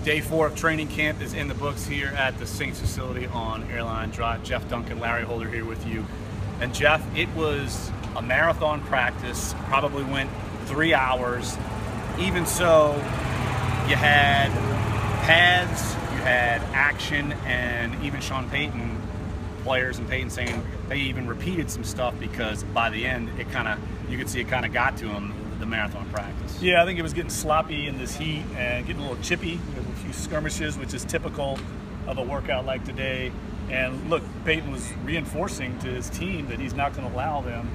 Day 4 of training camp is in the books here at the Saints facility on Airline Drive. Jeff, Duncan, Larry Holder here with you. And Jeff, it was a marathon practice, probably went 3 hours. Even so, you had pads, you had action, and even Sean Payton, players and Payton saying they even repeated some stuff because by the end, you could see it kind of got to him, the marathon practice. Yeah, I think it was getting sloppy in this heat and getting a little chippy. There were a few skirmishes, which is typical of a workout like today. And look, Payton was reinforcing to his team that he's not going to allow them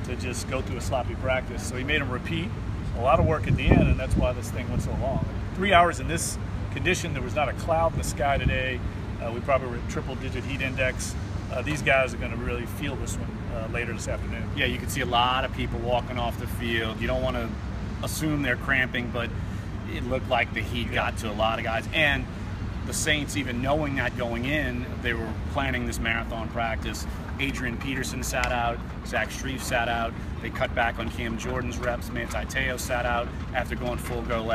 to just go through a sloppy practice. So he made them repeat a lot of work at the end, and that's why this thing went so long. 3 hours in this condition, there was not a cloud in the sky today. We probably were at triple-digit heat index. These guys are going to really feel this one later this afternoon. Yeah, you can see a lot of people walking off the field. You don't want to assume they're cramping, but it looked like the heat got to a lot of guys. And the Saints, even knowing that going in, they were planning this marathon practice. Adrian Peterson sat out, Zach Strief sat out. They cut back on Cam Jordan's reps. Manti Te'o sat out after going full go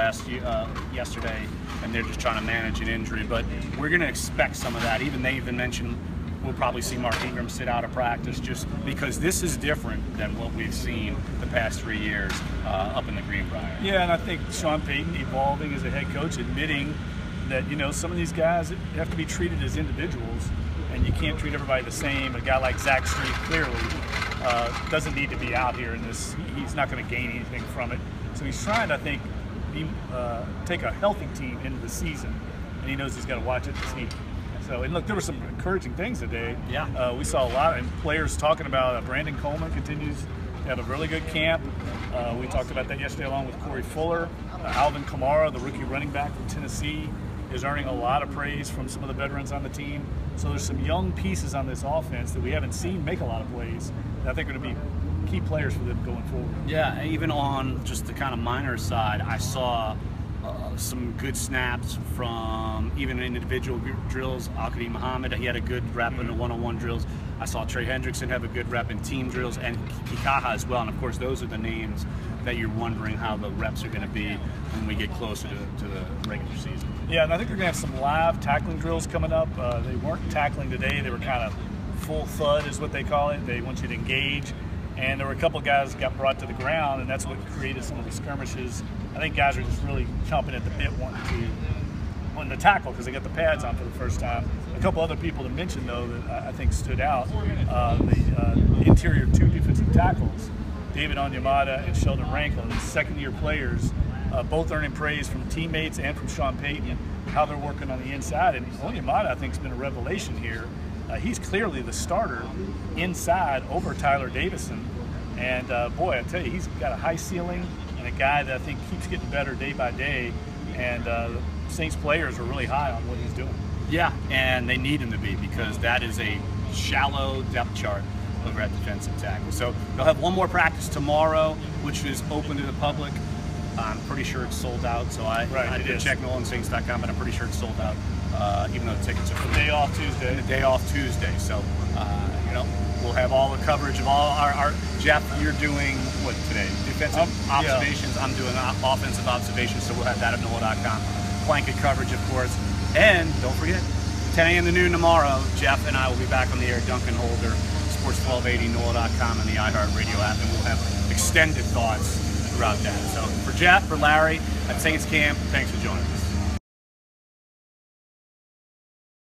yesterday, and they're just trying to manage an injury. But we're going to expect some of that. They even mentioned we'll probably see Mark Ingram sit out of practice just because this is different than what we've seen the past 3 years up in the Greenbrier. Yeah, and I think Sean Payton evolving as a head coach, admitting that, you know, some of these guys have to be treated as individuals, and you can't treat everybody the same. A guy like Zach Strief clearly doesn't need to be out here in this. He's not going to gain anything from it. So he's trying to, I think, take a healthy team into the season, and he knows he's got to watch it this heat. So, and look, there were some encouraging things today. Yeah. We saw a lot of players talking about Brandon Coleman continues to have a really good camp. We talked about that yesterday along with Corey Fuller. Alvin Kamara, the rookie running back from Tennessee, is earning a lot of praise from some of the veterans on the team. So there's some young pieces on this offense that we haven't seen make a lot of plays that I think are going to be key players for them going forward. Yeah, even on just the kind of minor side, I saw some good snaps from even individual drills. Al-Qadim Muhammad, he had a good rep in the one-on-one drills. I saw Trey Hendrickson have a good rep in team drills, and Kikaha as well. And of course, those are the names that you're wondering how the reps are going to be when we get closer to the regular season. Yeah, and I think we're going to have some live tackling drills coming up. They weren't tackling today. They were kind of full thud is what they call it. They want you to engage. And there were a couple of guys that got brought to the ground, and that's what created some of the skirmishes. I think guys are just really chomping at the bit wanting to tackle because they got the pads on for the first time. A couple other people to mention, though, that I think stood out, the interior two defensive tackles, David Onyemata and Sheldon Rankle, these second-year players, both earning praise from teammates and from Sean Payton, how they're working on the inside. And Onyemata, I think, has been a revelation here. He's clearly the starter inside over Tyler Davison. And boy, I tell you, he's got a high ceiling and a guy that I think keeps getting better day by day. And Saints players are really high on what he's doing. Yeah, and they need him to be because that is a shallow depth chart over at defensive tackle. So they'll have one more practice tomorrow, which is open to the public. I'm pretty sure it's sold out, so I did check NOLA.com, but I'm pretty sure it's sold out, even though the tickets are the day off Tuesday. The day off Tuesday. So, you know, we'll have all the coverage of all our Jeff, you're doing what today? Defensive observations. Yeah. I'm doing offensive observations, so we'll have that at NOLA.com. Blanket coverage, of course. And don't forget, 10 a.m. to noon tomorrow, Jeff and I will be back on the air, Duncan Holder, Sports 1280, NOLA.com, and the iHeartRadio app, and we'll have extended thoughts throughout that. So for Jeff, for Larry, at Saints Camp, thanks for joining us.